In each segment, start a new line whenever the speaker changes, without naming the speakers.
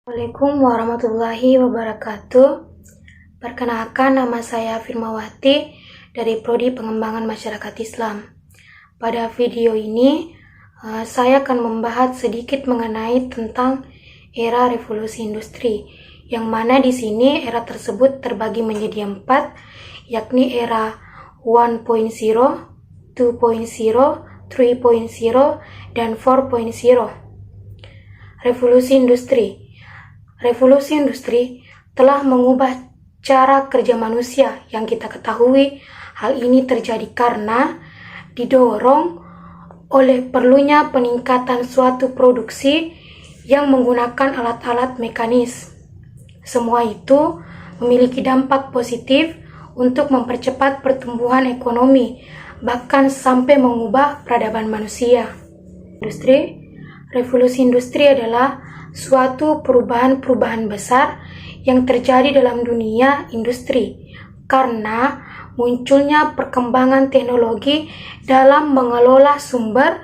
Assalamualaikum warahmatullahi wabarakatuh. Perkenalkan, nama saya Firmawati dari Prodi Pengembangan Masyarakat Islam. Pada video ini, saya akan membahas sedikit mengenai tentang era revolusi industri, yang mana di sini era tersebut terbagi menjadi 4, yakni era 1.0, 2.0, 3.0, dan 4.0. Revolusi industri. Revolusi industri telah mengubah cara kerja manusia yang kita ketahui. Hal ini terjadi karena didorong oleh perlunya peningkatan suatu produksi yang menggunakan alat-alat mekanis. Semua itu memiliki dampak positif untuk mempercepat pertumbuhan ekonomi, bahkan sampai mengubah peradaban manusia. Revolusi industri adalah suatu perubahan-perubahan besar yang terjadi dalam dunia industri karena munculnya perkembangan teknologi dalam mengelola sumber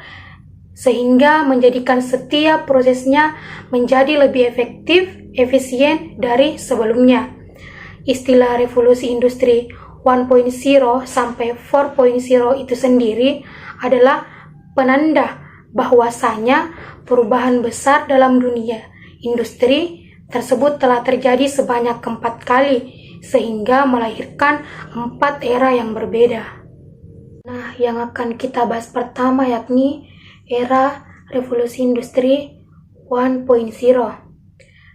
sehingga menjadikan setiap prosesnya menjadi lebih efektif, efisien dari sebelumnya. Istilah revolusi industri 1.0 sampai 4.0 itu sendiri adalah penanda bahwasanya perubahan besar dalam dunia industri tersebut telah terjadi sebanyak 4 kali sehingga melahirkan 4 era yang berbeda. Nah, yang akan kita bahas pertama yakni era revolusi industri 1.0.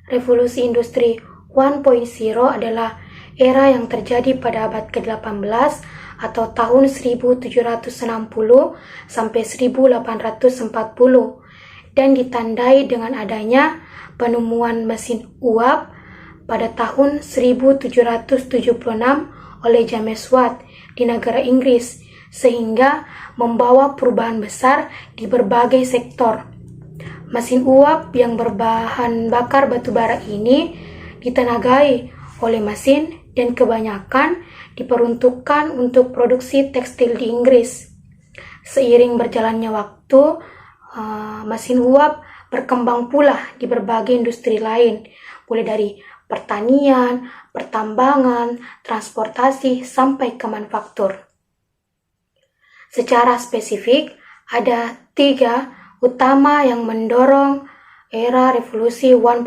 Revolusi industri 1.0 adalah era yang terjadi pada abad ke-18 atau tahun 1760 sampai 1840 dan ditandai dengan adanya penemuan mesin uap pada tahun 1776 oleh James Watt di negara Inggris sehingga membawa perubahan besar di berbagai sektor. Mesin uap yang berbahan bakar batu bara ini ditenagai oleh mesin dan kebanyakan diperuntukkan untuk produksi tekstil di Inggris. Seiring berjalannya waktu, mesin uap berkembang pula di berbagai industri lain, mulai dari pertanian, pertambangan, transportasi, sampai ke manufaktur. Secara spesifik, ada 3 utama yang mendorong era revolusi 1.0,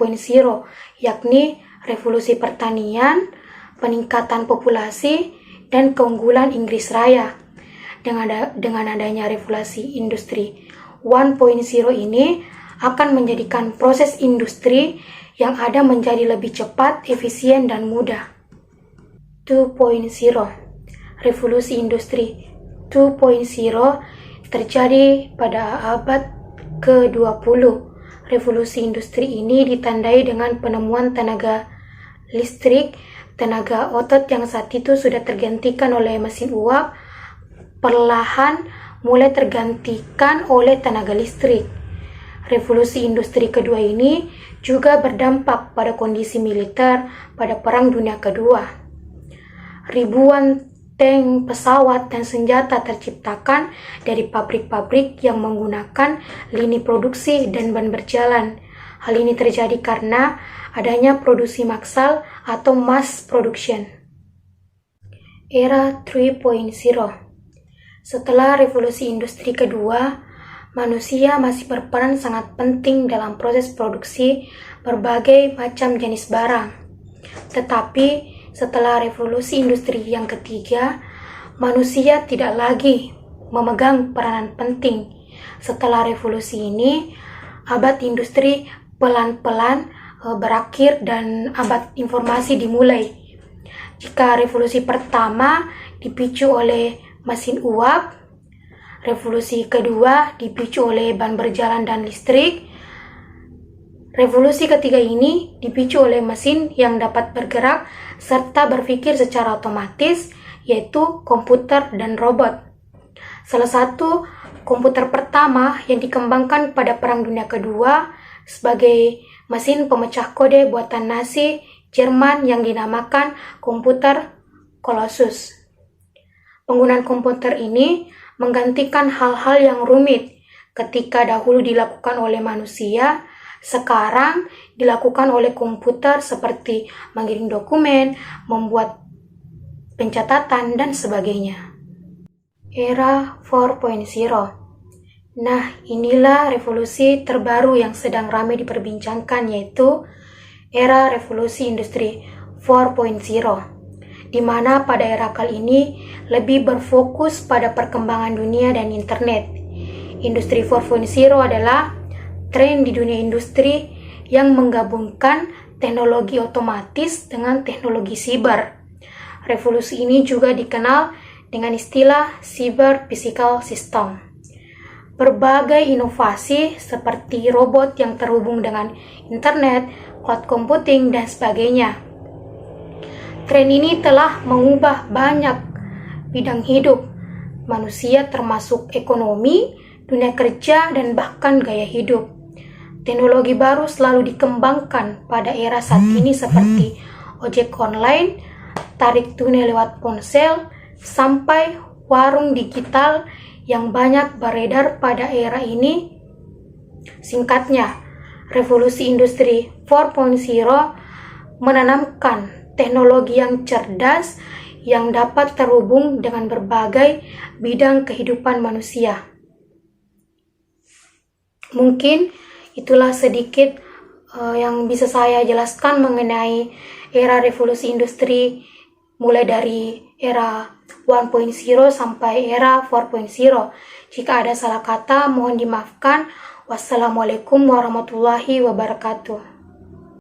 yakni revolusi pertanian, peningkatan populasi, dan keunggulan Inggris Raya. Dengan adanya revolusi industri 1.0 ini akan menjadikan proses industri yang ada menjadi lebih cepat, efisien, dan mudah. 2.0. Revolusi industri 2.0 terjadi pada abad ke-20. Revolusi industri ini ditandai dengan penemuan tenaga listrik. Tenaga otot yang saat itu sudah tergantikan oleh mesin uap perlahan mulai tergantikan oleh tenaga listrik. Revolusi industri kedua ini juga berdampak pada kondisi militer pada Perang Dunia Kedua. Ribuan tank, pesawat, dan senjata terciptakan dari pabrik-pabrik yang menggunakan lini produksi dan ban berjalan. Hal ini terjadi karena adanya produksi massal atau mass production. Era 3.0. Setelah revolusi industri kedua, manusia masih berperan sangat penting dalam proses produksi berbagai macam jenis barang. Tetapi setelah revolusi industri yang ketiga, manusia tidak lagi memegang peranan penting. Setelah revolusi ini, abad industri pelan-pelan berakhir dan abad informasi dimulai. Jika revolusi pertama dipicu oleh mesin uap, revolusi kedua dipicu oleh ban berjalan dan listrik, revolusi ketiga ini dipicu oleh mesin yang dapat bergerak serta berpikir secara otomatis, yaitu komputer dan robot. Salah satu komputer pertama yang dikembangkan pada Perang Dunia Kedua sebagai mesin pemecah kode buatan Nazi Jerman yang dinamakan komputer Colossus. Penggunaan komputer ini menggantikan hal-hal yang rumit ketika dahulu dilakukan oleh manusia sekarang dilakukan oleh komputer seperti mengirim dokumen, membuat pencatatan, dan sebagainya. Era 4.0. Nah, inilah revolusi terbaru yang sedang ramai diperbincangkan, yaitu era revolusi industri 4.0, di mana pada era kali ini lebih berfokus pada perkembangan dunia dan internet. Industri 4.0 adalah tren di dunia industri yang menggabungkan teknologi otomatis dengan teknologi siber. Revolusi ini juga dikenal dengan istilah cyber physical system. Berbagai inovasi seperti robot yang terhubung dengan internet, cloud computing, dan sebagainya. Tren ini telah mengubah banyak bidang hidup manusia, termasuk ekonomi, dunia kerja, dan bahkan gaya hidup. Teknologi baru selalu dikembangkan pada era saat ini seperti ojek online, tarik tunai lewat ponsel, sampai warung digital yang banyak beredar pada era ini. Singkatnya, revolusi industri 4.0 menanamkan teknologi yang cerdas yang dapat terhubung dengan berbagai bidang kehidupan manusia. Mungkin itulah sedikit yang bisa saya jelaskan mengenai era revolusi industri mulai dari era 1.0 sampai era 4.0. Jika ada salah kata, mohon dimaafkan. Wassalamualaikum warahmatullahi wabarakatuh.